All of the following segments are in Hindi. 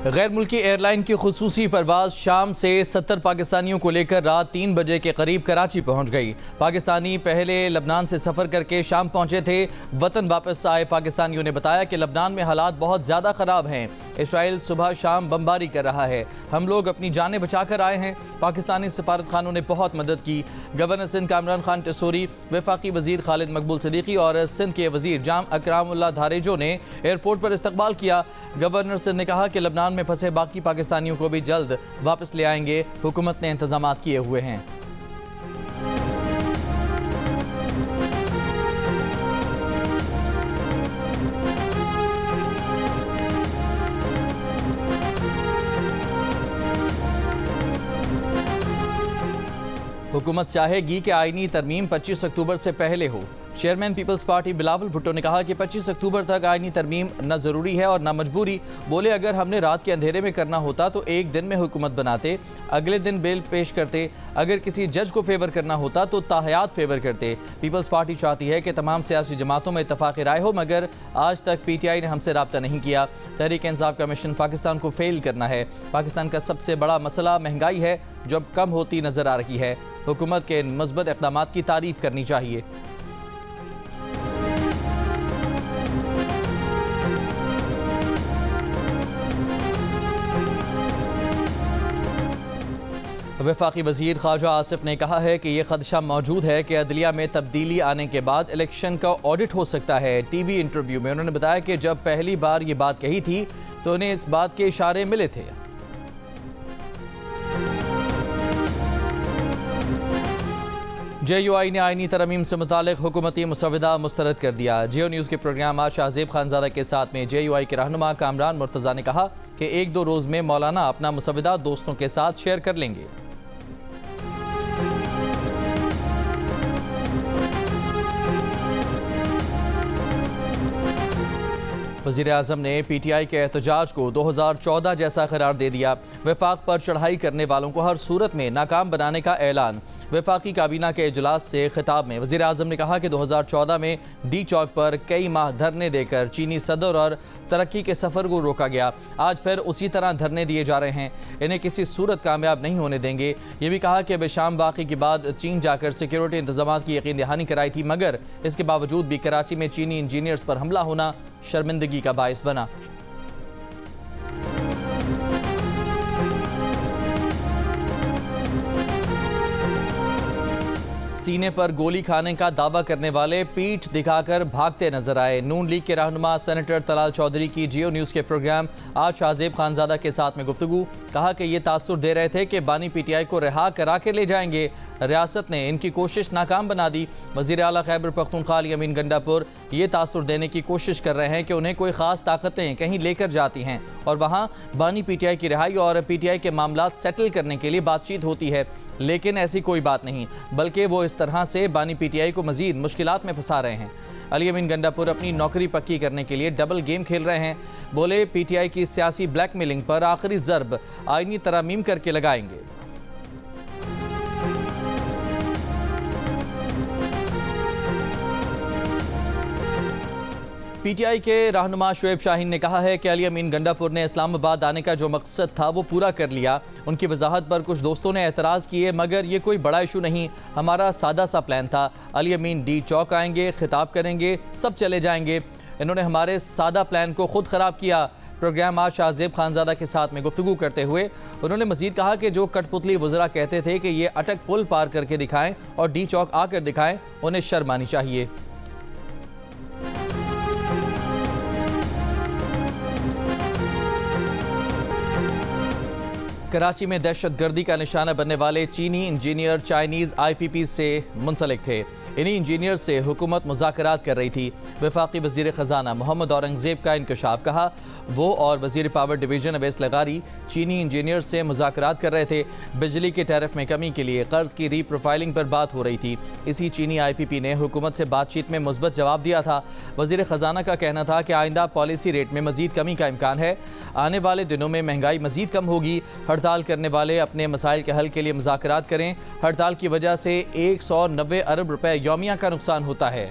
गैर मुल्की एयरलाइन की खुसूसी परवाज शाम से 70 पाकिस्तानियों को लेकर रात 3 बजे के करीब कराची पहुंच गई। पाकिस्तानी पहले लबनान से सफ़र करके शाम पहुंचे थे। वतन वापस आए पाकिस्तानियों ने बताया कि लबनान में हालात बहुत ज़्यादा ख़राब हैं। इसराइल सुबह शाम बमबारी कर रहा है। हम लोग अपनी जानें बचा कर आए हैं। पाकिस्तानी सफारत खानों ने बहुत मदद की। गवर्नर सिंध कामरान खान टेसोरी, वफाकी वज़ीर खालिद मकबूल सदीकी और सिंध के वज़ीर जाम अकरामुल्लाह धारेजो ने एयरपोर्ट पर इस्तकबाल किया। गवर्नर सिंध ने कहा कि लबनान में फंसे बाकी पाकिस्तानियों को भी जल्द वापस ले आएंगे। हुकूमत ने इंतजाम किए हुए हैं। हुकूमत चाहेगी कि आईनी तरमीम 25 अक्टूबर से पहले हो। चेयरमैन पीपल्स पार्टी बिलावल भुट्टो ने कहा कि 25 अक्टूबर तक आईनी तरमीम न ज़रूरी है और न मजबूरी। बोले अगर हमने रात के अंधेरे में करना होता तो एक दिन में हुकूमत बनाते, अगले दिन बिल पेश करते। अगर किसी जज को फेवर करना होता तो ताहयात फेवर करते। पीपल्स पार्टी चाहती है कि तमाम सियासी जमातों में इत्तफाक राय हो, मगर आज तक PTI ने हमसे रब्ता नहीं किया। तहरीक इंसाफ का मिशन पाकिस्तान को फेल करना है। पाकिस्तान का सबसे बड़ा मसला महंगाई है जो अब कम होती नजर आ रही है। हुकूमत के मुस्बत इक़दामात की तारीफ करनी चाहिए। वफाकी वज़ीर ख्वाजा आसिफ ने कहा है कि यह खदशा मौजूद है कि अदलिया में तब्दीली आने के बाद इलेक्शन का ऑडिट हो सकता है। TV इंटरव्यू में उन्होंने बताया कि जब पहली बार ये बात कही थी तो उन्हें इस बात के इशारे मिले थे। JUI ने आईनी तरमीम से मुतालिक हुकूमती मुसवदा मुस्तरद कर दिया। जियो न्यूज़ के प्रोग्राम आज शाहजेब खानजादा के साथ में JUI के रहनुमा कामरान मुर्तज़ा ने कहा कि 1-2 रोज़ में मौलाना अपना मुसवदा दोस्तों के साथ शेयर कर लेंगे। वज़ीर-ए-आज़म ने PTI के एहतजाज को 2014 जैसा करार दे दिया। वफाक पर चढ़ाई करने वालों को हर सूरत में नाकाम बनाने का ऐलान। वफाकी काबीना के इजलास से खिताब में वज़ीर-ए-आज़म ने कहा कि 2014 में D चौक पर कई माह धरने देकर चीनी सदर और तरक्की के सफ़र को रोका गया। आज फिर उसी तरह धरने दिए जा रहे हैं। इन्हें किसी सूरत कामयाब नहीं होने देंगे। ये भी कहा कि बेशाम वाक़े के बाद चीन जाकर सिक्योरिटी इंतजाम की यकीन दहानी कराई थी, मगर इसके बावजूद भी कराची में चीनी इंजीनियर्स पर हमला होना शर्मिंदगी का बायस बना। सीने पर गोली खाने का दावा करने वाले पीठ दिखाकर भागते नजर आए। नून लीग के रहनुमा सेनेटर तलाल चौधरी की जियो न्यूज़ के प्रोग्राम आज शाहजेब खानजादा के साथ में गुफ्तगू। कहा कि ये तासुर दे रहे थे कि बानी PTI को रिहा करा के ले जाएंगे। रियासत ने इनकी कोशिश नाकाम बना दी। वज़ीर आला खैबर पख्तूनख्वा अली अमीन गंडापुर ये तासुर देने की कोशिश कर रहे हैं कि उन्हें कोई ख़ास ताकतें कहीं लेकर जाती हैं और वहाँ बानी PTI की रिहाई और PTI के मामलात सेटल करने के लिए बातचीत होती है, लेकिन ऐसी कोई बात नहीं, बल्कि वो इस तरह से बानी PTI को मज़ीद मुश्किलात में फंसा रहे हैं। अली अमीन गंडापुर अपनी नौकरी पक्की करने के लिए डबल गेम खेल रहे हैं। बोले PTI की सियासी ब्लैकमेलिंग पर आखिरी ज़र्ब आईनी तरमीम करके लगाएंगे। PTI के रहनुमा शुएब शाहीन ने कहा है कि अली अमीन गंडापुर ने इस्लामाबाद आने का जो मकसद था वो पूरा कर लिया। उनकी वजाहत पर कुछ दोस्तों ने एतराज़ किए, मगर ये कोई बड़ा इशू नहीं। हमारा सादा सा प्लान था। अली अमीन D चौक आएंगे, खिताब करेंगे, सब चले जाएंगे। इन्होंने हमारे सादा प्लान को खुद ख़राब किया। प्रोग्राम आज शाहजेब खानजादा के साथ में गुफ्तगू करते हुए उन्होंने मजीद कहा कि जो कठपुतली वज़रा कहते थे कि ये अटक पुल पार करके दिखाएं और D चौक आकर दिखाएं, उन्हें शर्म आनी चाहिए। कराची में दहशतगर्दी का निशाना बनने वाले चीनी इंजीनियर चाइनीज़ IPP से मुंसलिक थे। इन्हीं इंजीनियर से हुकूमत मुज़ाकरात कर रही थी। वफाकी वज़ीर ख़जाना मोहम्मद औरंगज़ेब का इंकशाफ। कहा वो और वज़ीर पावर डिवीज़न अवैस लगारी चीनी इंजीनियर से मुज़ाकरात कर रहे थे। बिजली के टैरिफ में कमी के लिए कर्ज की रीप्रोफाइलिंग पर बात हो रही थी। इसी चीनी IPP ने हुकूमत से बातचीत में मुस्बत जवाब दिया था। वज़ीर ख़जाना का कहना था कि आइंदा पॉलिसी रेट में मज़ीद कमी का इम्कान है। आने वाले दिनों में महंगाई मज़ीद कम होगी। हड़ताल करने वाले अपने मसाइल के हल के लिए मुज़ाकरात करें। हड़ताल की वजह से 190 अरब रुपए यौमिया का नुकसान होता है।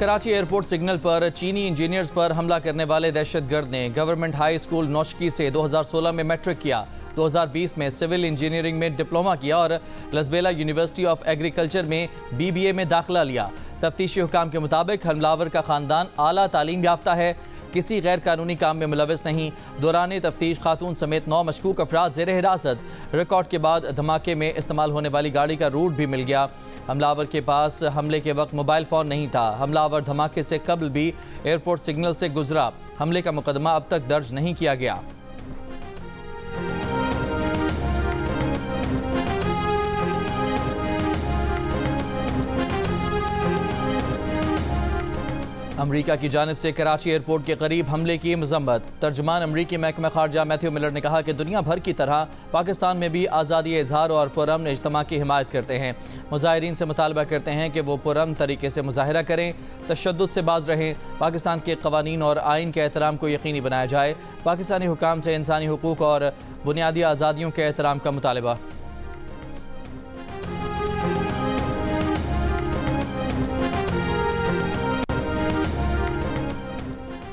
कराची एयरपोर्ट सिग्नल पर चीनी इंजीनियर्स पर हमला करने वाले दहशतगर्द ने गवर्नमेंट हाई स्कूल नौशकी से 2016 में मैट्रिक किया, 2020 में सिविल इंजीनियरिंग में डिप्लोमा किया और लसबेला यूनिवर्सिटी ऑफ एग्रीकल्चर में BBA में दाखिला लिया। तफ्तीशी हुकाम के मुताबिक हमलावर का खानदान आला तालीम याफ्ता है, किसी गैर कानूनी काम में मुलविस नहीं। दौरान तफ्तीश खातून समेत 9 मशकूक अफराद ज़ेर हिरासत। रिकॉर्ड के बाद धमाके में इस्तेमाल होने वाली गाड़ी का रूट भी मिल गया। हमलावर के पास हमले के वक्त मोबाइल फ़ोन नहीं था। हमलावर धमाके से कबल भी एयरपोर्ट सिग्नल से गुजरा। हमले का मुकदमा अब तक दर्ज नहीं किया गया। अमरीका की जानिब से कराची एयरपोर्ट के करीब हमले की मजम्मत। तर्जमान अमरीकी महकमा खारजा मैथ्यू मिलर ने कहा कि दुनिया भर की तरह पाकिस्तान में भी आज़ादी इजहार और पुरअमन इज्तिमा की हिमायत करते हैं। मुजाहिरीन से मुतालबा करते हैं कि वो पुरअमन तरीके से मुजाहिरा करें, तशद्दुद से बाज रहें। पाकिस्तान के कवानीन और आइन के एहतराम को यकीनी बनाया जाए। पाकिस्तानी हुकाम से इंसानी हुकूक और बुनियादी आज़ादियों के एहतराम का मुतालबा।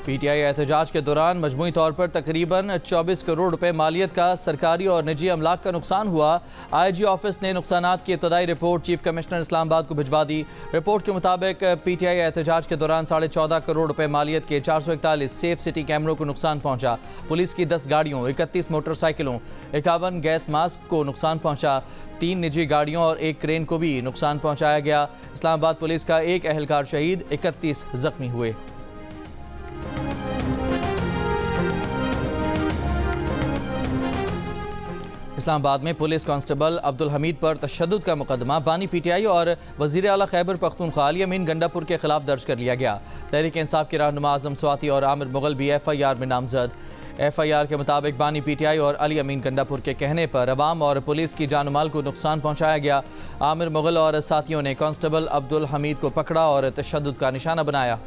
PTI एहतजाज के दौरान मजमूई तौर पर तकरीबन 24 करोड़ रुपए मालियत का सरकारी और निजी अमलाक का नुकसान हुआ। IG ऑफिस ने नुकसानात की इब्तदाई रिपोर्ट चीफ कमिश्नर इस्लामाबाद को भिजवा दी। रिपोर्ट के मुताबिक PTI एहतजाज के दौरान 14.5 करोड़ रुपए मालियत के 441 सेफ सिटी कैमरों को नुकसान पहुंचा। पुलिस की 10 गाड़ियों, 31 मोटरसाइकिलों, 51 गैस मास्क को नुकसान पहुंचा। 3 निजी गाड़ियों और 1 क्रेन को भी नुकसान पहुंचाया गया। इस्लामाबाद पुलिस का 1 अहलकार शहीद, 31 जख्मी हुए। इस्लामाबाद में पुलिस कांस्टेबल अब्दुल हमीद पर तशद्दुद का मुकदमा बानी PTI और वज़ीर आला खैबर पख्तूनख्वा अली अमीन गंडापुर के खिलाफ दर्ज कर लिया गया। तहरीक इंसाफ के रहनुमा आज़म स्वाति और आमिर मुगल भी FIR में नामजद। FIR के मुताबिक बानी PTI और अली अमीन गंडापुर के कहने पर अवाम और पुलिस की जान माल को नुकसान पहुँचाया गया। आमिर मुगल और साथियों ने कांस्टेबल अब्दुल हमीद को पकड़ा और तशद्दुद का निशाना बनाया।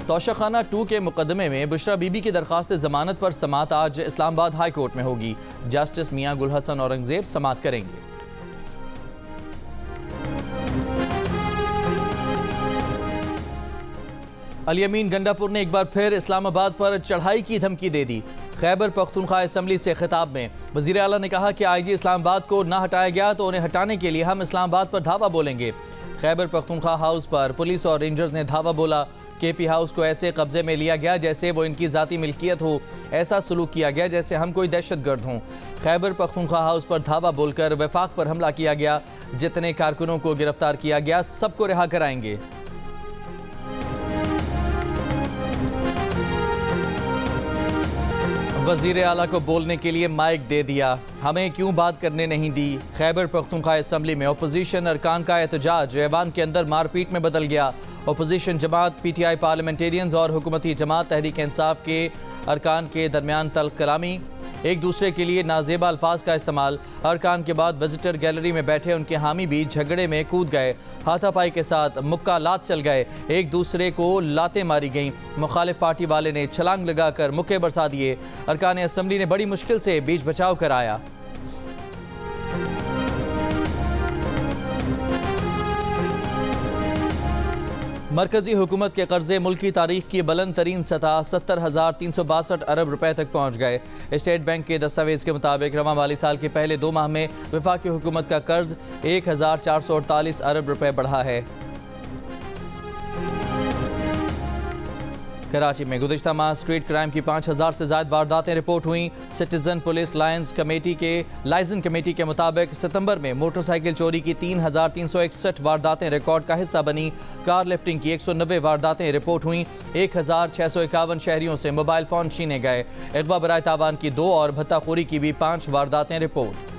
तौशाखाना 2 के मुकदमे में बुशरा बीबी की दरख्वास्त जमानत पर समात आज इस्लामाबाद हाई कोर्ट में होगी। जस्टिस मियां गुल हसन औरंगजेब समात करेंगे। अली अमीन गंडापुर ने एक बार फिर इस्लामाबाद पर चढ़ाई की धमकी दे दी। खैबर पख्तूनख्वा असम्बली से खिताब में वज़ीर आला ने कहा कि IG इस्लामाबाद को ना हटाया गया तो उन्हें हटाने के लिए हम इस्लामाबाद पर धावा बोलेंगे। खैबर पख्तूनख्वा हाउस पर पुलिस और रेंजर्स ने धावा बोला। KP हाउस को ऐसे कब्जे में लिया गया जैसे वो इनकी ज़ाती मिल्कियत हो। ऐसा सलूक किया गया जैसे हम कोई दहशतगर्द हों। खैबर पख्तूनख्वा हाउस पर धावा बोलकर वफाक पर हमला किया गया। जितने कारकुनों को गिरफ्तार किया गया सबको रिहा कराएंगे। वज़ीर आला को बोलने के लिए माइक दे दिया, हमें क्यों बात करने नहीं दी। खैबर पख्तूनख्वा असम्बली में अपोजिशन अरकान का एहतजाज ऐवान के अंदर मारपीट में बदल गया। अपोजिशन जमात PTI पार्लियामेंटेरियंस और हुकूमती जमात तहरीक इंसाफ के अरकान के दरमियान तल्ख कलामी, एक दूसरे के लिए नाजेबा अल्फाज का इस्तेमाल। अरकान के बाद विजिटर गैलरी में बैठे उनके हामी भी झगड़े में कूद गए। हाथापाई के साथ मुक्का लात चल गए। एक दूसरे को लातें मारी गईं। मुखालिफ पार्टी वाले ने छलांग लगाकर मुक्के बरसा दिए। अरकान असम्बली ने बड़ी मुश्किल से बीच बचाव कराया। मरकजी हुकूमत के कर्जे मुल्की तारीख की बुलंद तरीन सतह 70,362 अरब रुपए तक पहुँच गए। स्टेट बैंक के दस्तावेज़ के मुताबिक रवां माली साल के पहले 2 माह में वफाकी हुकूमत का कर्ज 1,448 अरब रुपए बढ़ा है। कराची में गुज़िश्ता माह स्ट्रीट क्राइम की 5,000 से ज़ायद वारदातें रिपोर्ट हुई। सिटीजन पुलिस लाइजन कमेटी के मुताबिक सितंबर में मोटरसाइकिल चोरी की 3,361 वारदातें रिकॉर्ड का हिस्सा बनी। कार लिफ्टिंग की 190 वारदातें रिपोर्ट हुई। 1,651 शहरियों से मोबाइल फ़ोन छीने गए। अगवा बराए तावान की 2 और भत्ताखोरी की भी 5 वारदातें रिपोर्ट।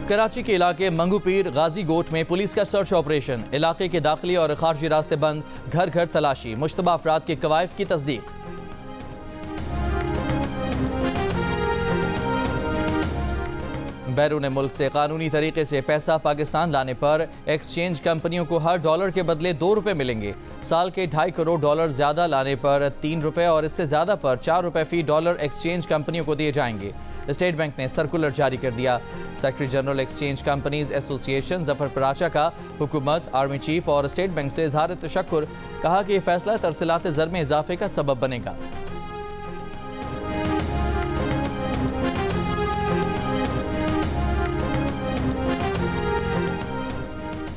कराची के इलाके मंगूपीर गाजी गोट में पुलिस का सर्च ऑपरेशन। इलाके के दाखिली और खारजी रास्ते बंद, घर घर तलाशी। मुश्तबा अफराद के कवायफ की तस्दीक। बैरून मुल्क से कानूनी तरीके से पैसा पाकिस्तान लाने पर एक्सचेंज कंपनियों को हर डॉलर के बदले 2 रुपये मिलेंगे। साल के 2.5 करोड़ डॉलर ज़्यादा लाने पर 3 रुपये और इससे ज़्यादा पर 4 रुपये फी डॉलर एक्सचेंज कंपनियों को दिए जाएंगे। स्टेट बैंक ने सर्कुलर जारी कर दिया। Secretary general exchange companies association Zafar Paracha का हुकूमत, आर्मी चीफ और स्टेट बैंक से इजहार तशक्कुर, कहा कि यह फैसला तरसीलात ज़र में इजाफे का सबब बनेगा।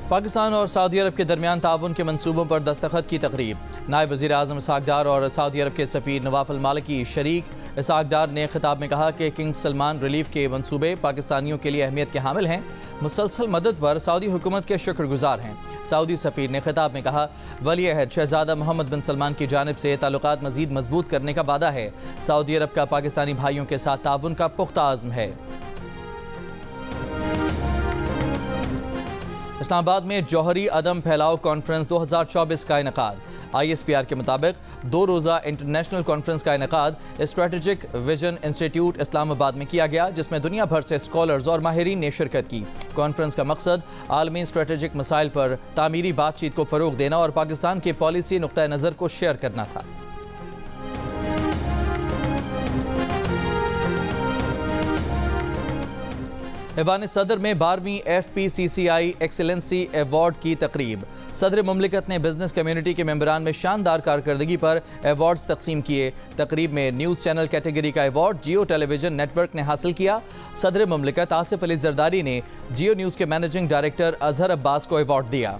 पाकिस्तान और सऊदी अरब के दरमियान ताउन के मंसूबों पर दस्तखत की तकरीब। नायब वज़ीर आज़म इसहाक डार और सऊदी अरब के सफ़ीर नवाफ अल मालिकी शरीक। इसहाक डार ने खिताब में कहा कि किंग सलमान रिलीफ के मंसूबे पाकिस्तानियों के लिए अहमियत के हामिल हैं। मुसलसल मदद पर सऊदी हुकूमत के शुक्रगुजार हैं। सऊदी सफ़ीर ने खिताब में कहा, वली अहद शहजादा मोहम्मद बिन सलमान की जानिब से ताल्लुकात मज़ीद मजबूत करने का वादा है। सऊदी अरब का पाकिस्तानी भाइयों के साथ ताउन का पुख्ता आज़्म है। इस्लामाबाद में जौहरी अदम फैलाव कॉन्फ्रेंस 2024 का इनेकाद। ISPR के मुताबिक 2 रोज़ा इंटरनेशनल कॉन्फ्रेंस का इनेकाद स्ट्रेटेजिक विजन इंस्टीट्यूट इस्लामाबाद में किया गया, जिसमें दुनिया भर से स्कॉलर्स और माहिरीन ने शिरकत की। कॉन्फ्रेंस का मकसद आलमी स्ट्रेटेजिक मसाइल पर तामीरी बातचीत को फ़रोग देना और पाकिस्तान के पॉलिसी नुक्ता नज़र को शेयर करना था। ऐवान सदर में 12वीं FPCCI एक्सीलेंसी अवार्ड की तकरीब। सदर मुमलिकत ने बिजनेस कम्युनिटी के मेंबरान में शानदार कारकर्दगी पर अवार्ड्स तकसीम किए। तकरीब में न्यूज़ चैनल कैटेगरी का अवार्ड जियो टेलीविजन नेटवर्क ने हासिल किया। सदर मुमलिकत आसिफ अली जरदारी ने जियो न्यूज़ के मैनेजिंग डायरेक्टर अजहर अब्बास को अवार्ड दिया।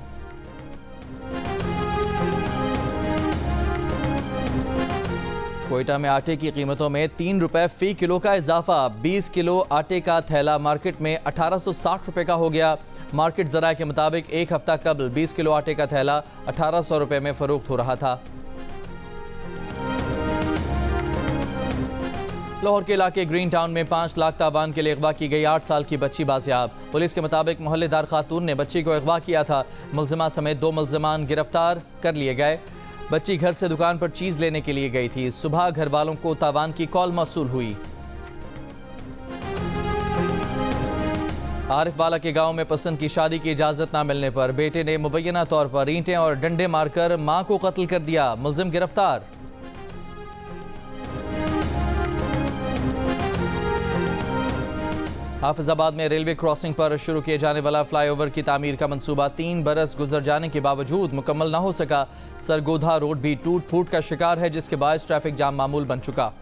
कोयटा में आटे की कीमतों में 3 रुपये फ़ी किलो का इजाफा। 20 किलो आटे का थैला मार्केट में 1860 रुपये का हो गया। मार्केट ज़राए के मुताबिक एक हफ्ता कबल 20 किलो आटे का थैला 1800 रुपये में फ़रोख्त हो रहा था। लाहौर के इलाके ग्रीन टाउन में 5 लाख तावान के लिए अगवा की गई 8 साल की बच्ची बाजियाब। पुलिस के मुताबिक मोहल्लेदार खातून ने बच्ची को अगवा किया था। मुलजिमा समेत 2 मुलजिमान गिरफ्तार कर लिए गए। बच्ची घर से दुकान पर चीज़ लेने के लिए गई थी। सुबह घर वालों को तावान की कॉल मौसूल हुई। आरिफ वाला के गांव में पसंद की शादी की इजाज़त न मिलने पर बेटे ने मुबैना तौर पर ईंटें और डंडे मारकर मां को कत्ल कर दिया। मुलजिम गिरफ्तार। हाफिजाबाद में रेलवे क्रॉसिंग पर शुरू किए जाने वाला फ्लाईओवर की तामीर का मंसूबा 3 बरस गुजर जाने के बावजूद मुकम्मल न हो सका। सरगोधा रोड भी टूट फूट का शिकार है, जिसके बायस ट्रैफिक जाम मामूल बन चुका।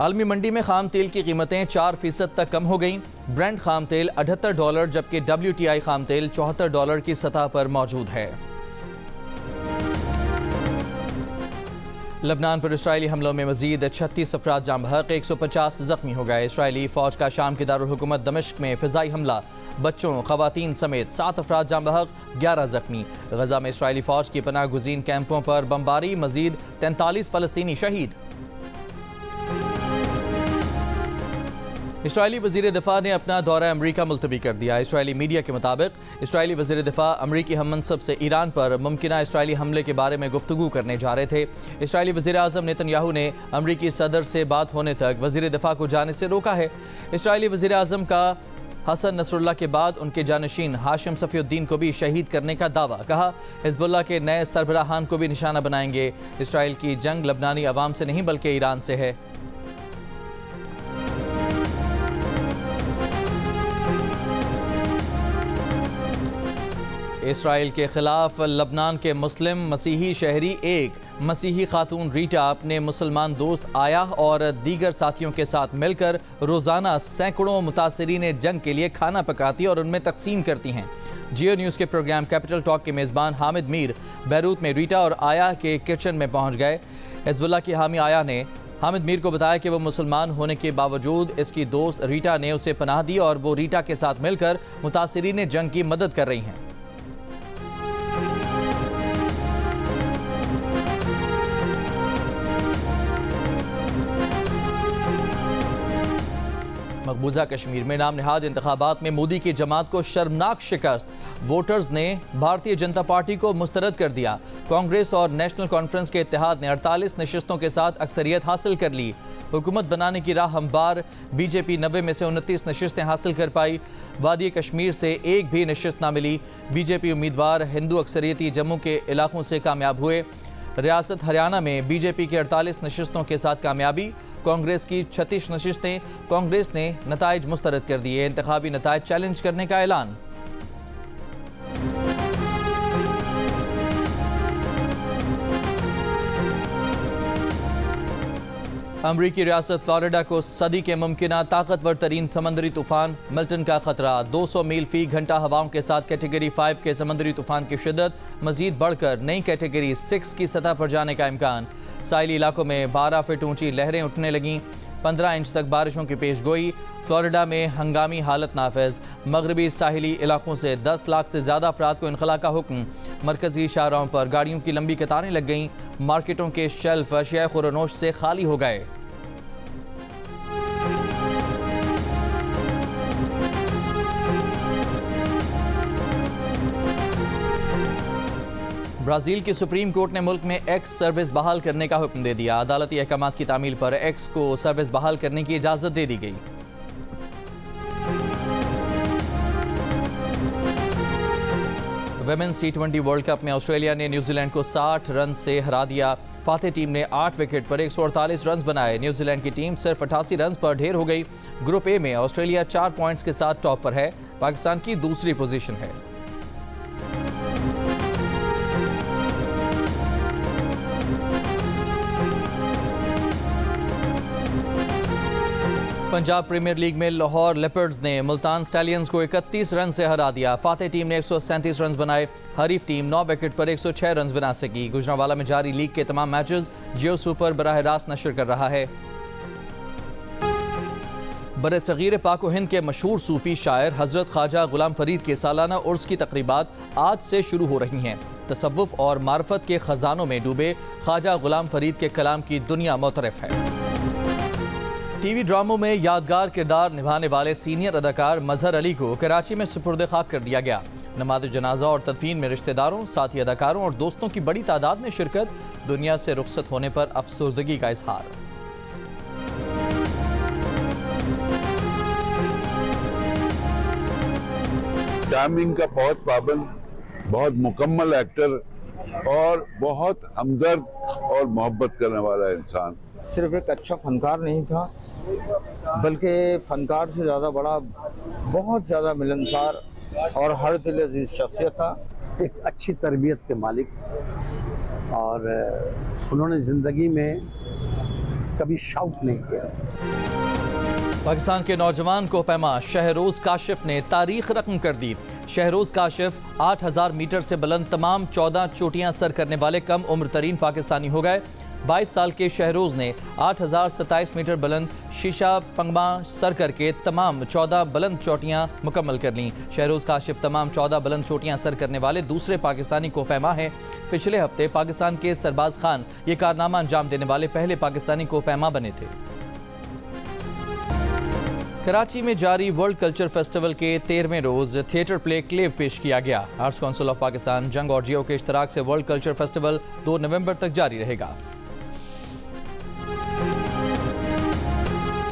आलमी मंडी में खाम तेल की कीमतें 4% तक कम हो गईं। ब्रेंट खाम तेल $78 जबकि WTI खाम तेल $74 की सतह पर मौजूद है। लबनान पर इसराइली हमलों में मजीद 36 अफराद जाम बहक, 150 जख्मी हो गए। इसराइली फौज का शाम के दारुल हुकूमत दमिश्क में फिजाई हमला, बच्चों खवातीन समेत 7 अफराद जाम बहक, 11 जख्मी। गजा में इसराइली फौज की पनाह गुज़ीन कैंपों पर बमबारी, मजीद 43 फ़लस्तीनी शहीद। इसराइली वज़ीर दिफा ने अपना दौरा अमरीका मुलतवी कर दिया। इसराइली मीडिया के मुताबिक इसराइली वज़ीर दिफा अमरीकी हममनसब से ईरान पर मुमकिना इसराइली हमले के बारे में गुफ्तगू करने जा रहे थे। इसराइली वज़ीर आज़म नेतन्याहू ने अमरीकी सदर से बात होने तक वज़ीर दिफा को जाने से रोका है। इसराइली वज़ीर आज़म का हसन नसरुल्लाह के बाद उनके जानशीन हाशिम सफ़ीउद्दीन को भी शहीद करने का दावा। कहा, हिज़्बुल्लाह के नए सरबराहान को भी निशाना बनाएंगे। इसराइल की जंग लबनानी अवाम से नहीं बल्कि ईरान से है। इसराइल के खिलाफ लबनान के मुस्लिम मसीही शहरी एक मसीही खातून रीटा अपने मुसलमान दोस्त आया और दीगर साथियों के साथ मिलकर रोज़ाना सैकड़ों मुतासरीन जंग के लिए खाना पकाती और उनमें तकसीम करती हैं। जियो न्यूज़ के प्रोग्राम कैपिटल टॉक के मेज़बान हामिद मीर बैरूत में रीटा और आया के किचन में पहुँच गए। हिज़्बुल्लाह की हामी आया ने हामिद मीर को बताया कि वो मुसलमान होने के बावजूद इसकी दोस्त रीटा ने उसे पनाह दी और वो रीटा के साथ मिलकर मुतासरीन जंग की मदद कर रही हैं। मकबूजा कश्मीर में नाम नहाद इंतखाबात में मोदी की जमात को शर्मनाक शिकस्त। वोटर्स ने भारतीय जनता पार्टी को मुस्तरद कर दिया। कांग्रेस और नेशनल कॉन्फ्रेंस के इत्तेहाद ने 48 नशिस्तों के साथ अक्सरियत हासिल कर ली। हुकूमत बनाने की राह हमवार, बीजेपी 90 में से 29 नशिस्तें हासिल कर पाई। वादी कश्मीर से एक भी नशिस्त ना मिली। बीजेपी उम्मीदवार हिंदू अक्सरियती जम्मू के इलाकों से कामयाब हुए। रियासत हरियाणा में बीजेपी की 48 नशिस्तों के साथ कामयाबी, कांग्रेस की 36 नशिस्तें। कांग्रेस ने नताइज मुस्तरद कर दिए। इंतखाबी नताइज चैलेंज करने का ऐलान। अमरीकी रियासत फ्लोरिडा को सदी के मुमकिना ताकतवर तरीन समंदरी तूफान मिल्टन का खतरा। 200 मील फी घंटा हवाओं के साथ कैटेगरी 5 के समंदरी तूफान की शिद्दत मजीद बढ़कर नई कैटेगरी 6 की सतह पर जाने का इम्कान। साहिली इलाकों में 12 फीट ऊंची लहरें उठने लगीं। 15 इंच तक बारिशों की पेश गोई। फ्लोरिडा में हंगामी हालत नाफिज। मगरबी साहिली इलाकों से 10 लाख से ज़्यादा अफराद को इनखला का हुक्म। मरकजी शाहराहों पर गाड़ियों की लंबी कतारें लग गईं। मार्केटों के शेल्फ अशिया खुरनोश से खाली हो गए। ब्राज़ील की सुप्रीम कोर्ट ने मुल्क में एक्स सर्विस बहाल करने का हुक्म दे दिया। अदालती अहकामात की तामील पर एक्स को सर्विस बहाल करने की इजाज़त दे दी गई। वुमेन्स T20 वर्ल्ड कप में ऑस्ट्रेलिया ने न्यूजीलैंड को 60 रन से हरा दिया। फातेह टीम ने 8 विकेट पर 148 रन बनाए। न्यूजीलैंड की टीम सिर्फ 88 रन पर ढेर हो गई। ग्रुप ए में ऑस्ट्रेलिया 4 पॉइंट्स के साथ टॉप पर है। पाकिस्तान की दूसरी पोजीशन है। पंजाब प्रीमियर लीग में लाहौर लेपर्ड्स ने मुल्तान स्टैलियंस को 31 रन से हरा दिया। फातेह टीम ने 137 रन बनाए। हरीफ टीम 9 विकेट पर 106 रन बना सकी। गुजरांवाला में जारी लीग के तमाम मैचेस जियो सुपर बराह रास्त नशर कर रहा है। बरसगीर पाक व हिंद के मशहूर सूफी शायर हजरत ख्वाजा गुलाम फरीद के सालाना उर्स की तकरीबात आज से शुरू हो रही हैं। तसव्वुफ और मार्फत के खजानों में डूबे ख्वाजा गुलाम फरीद के कलाम की दुनिया मुतरफ है। टीवी ड्रामों में यादगार किरदार निभाने वाले सीनियर अदाकार मजहर अली को कराची में सुपुर्द खाक कर दिया गया। नमाज जनाजा और तदफीन में रिश्तेदारों, साथी अदाकारों और दोस्तों की बड़ी तादाद में शिरकत। दुनिया से रुखसत होने पर अफसुर्दगी का इजहार। टाइमिंग का बहुत पाबंद, बहुत मुकम्मल एक्टर और बहुत हमदर्द और मोहब्बत करने वाला इंसान। सिर्फ एक अच्छा फनकार नहीं था, बल्कि फनकार से ज़्यादा बड़ा, बहुत ज़्यादा मिलनसार और हर दिल अजीज शख्सियत था। एक अच्छी तरबियत के मालिक, और उन्होंने ज़िंदगी में कभी शौक नहीं किया। पाकिस्तान के नौजवान कोहपैमा शहरोज़ काशिफ ने तारीख रकम कर दी। शहरोज़ काशिफ 8000 मीटर से बुलंद तमाम 14 चोटियां सर करने वाले कम उम्र तरीन पाकिस्तानी हो गए। 22 साल के शहरोज़ ने 8027 मीटर बुलंद शीशा पंगमा सर करके तमाम 14 बुलंद चोटियां मुकम्मल कर लीं। शहरोज़ काशिफ तमाम 14 बुलंद चोटियां सर करने वाले दूसरे पाकिस्तानी कोहपैमा हैं। पिछले हफ्ते पाकिस्तान के सरबाज खान ये कारनामा अंजाम देने वाले पहले पाकिस्तानी कोहपैमा बने थे। कराची में जारी वर्ल्ड कल्चर फेस्टिवल के 13वें रोज थिएटर प्ले क्लेव पेश किया गया। आर्ट्स काउंसिल ऑफ पाकिस्तान, जंग और जियो के इश्तराक से वर्ल्ड कल्चर फेस्टिवल 2 नवंबर तक जारी रहेगा।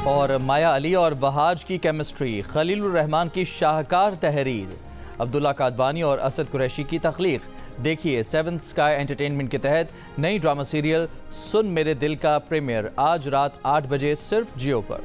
और माया अली और वहाज की केमिस्ट्री, खलीलुर रहमान की शाहकार तहरीर, अब्दुल्ला कादवानी और असद कुरैशी की तख्लीक। देखिए 7th स्काई एंटरटेनमेंट के तहत नई ड्रामा सीरियल सुन मेरे दिल का प्रीमियर आज रात 8 बजे सिर्फ जियो पर।